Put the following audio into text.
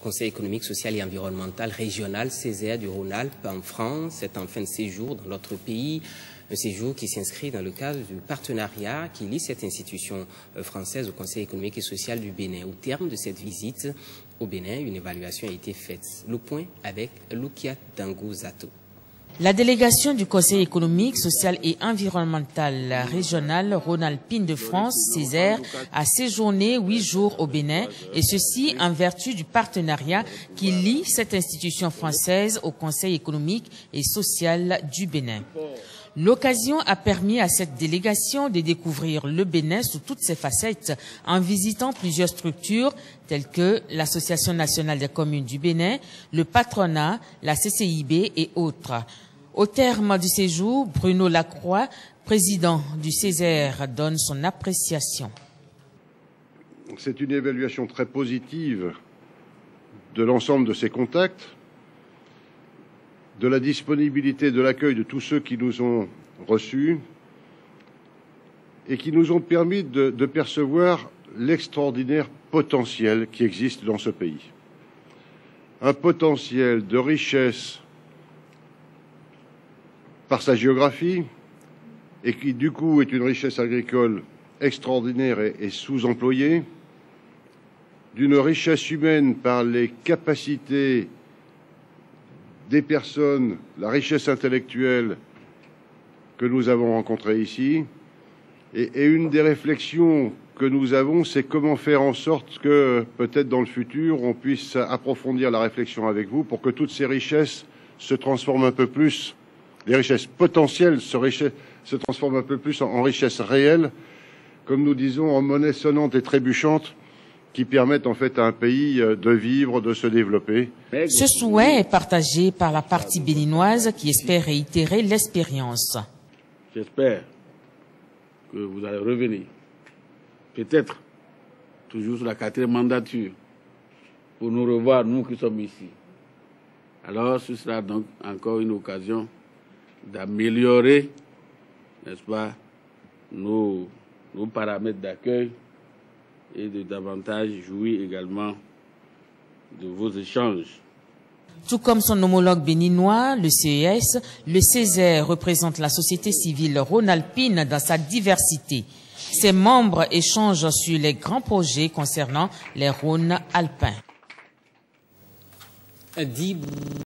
Conseil économique, social et environnemental régional Césaire du Rhône-Alpes en France. C'est en fin de séjour dans notre pays, un séjour qui s'inscrit dans le cadre du partenariat qui lie cette institution française au Conseil économique et social du Bénin. Au terme de cette visite au Bénin, une évaluation a été faite. Le point avec Lukia Dango-Zato. La délégation du Conseil économique, social et environnemental régional Rhône-Alpine de France, Césaire, a séjourné 8 jours au Bénin, et ceci en vertu du partenariat qui lie cette institution française au Conseil économique et social du Bénin. L'occasion a permis à cette délégation de découvrir le Bénin sous toutes ses facettes en visitant plusieurs structures telles que l'Association nationale des communes du Bénin, le patronat, la CCIB et autres. Au terme du séjour, Bruno Lacroix, président du Césaire, donne son appréciation. C'est une évaluation très positive de l'ensemble de ces contacts, de la disponibilité de l'accueil de tous ceux qui nous ont reçus et qui nous ont permis de percevoir l'extraordinaire potentiel qui existe dans ce pays. Un potentiel de richesse par sa géographie et qui du coup est une richesse agricole extraordinaire et sous-employée, d'une richesse humaine par les capacités des personnes, la richesse intellectuelle que nous avons rencontrée ici. Et une des réflexions que nous avons, c'est comment faire en sorte que, peut-être dans le futur, on puisse approfondir la réflexion avec vous pour que toutes ces richesses se transforment un peu plus, les richesses potentielles se transforment un peu plus en richesses réelles, comme nous disons, en monnaie sonnante et trébuchante, qui permettent en fait à un pays de vivre, de se développer. Ce souhait est partagé par la partie béninoise qui espère réitérer l'expérience. J'espère que vous allez revenir, peut-être toujours sur la 4e mandature, pour nous revoir, nous qui sommes ici. Alors ce sera donc encore une occasion d'améliorer, n'est-ce pas, nos paramètres d'accueil et de davantage jouir également de vos échanges. Tout comme son homologue béninois, le CES, le Césaire représente la société civile rhône-alpine dans sa diversité. Ses membres échangent sur les grands projets concernant les Rhônes alpins.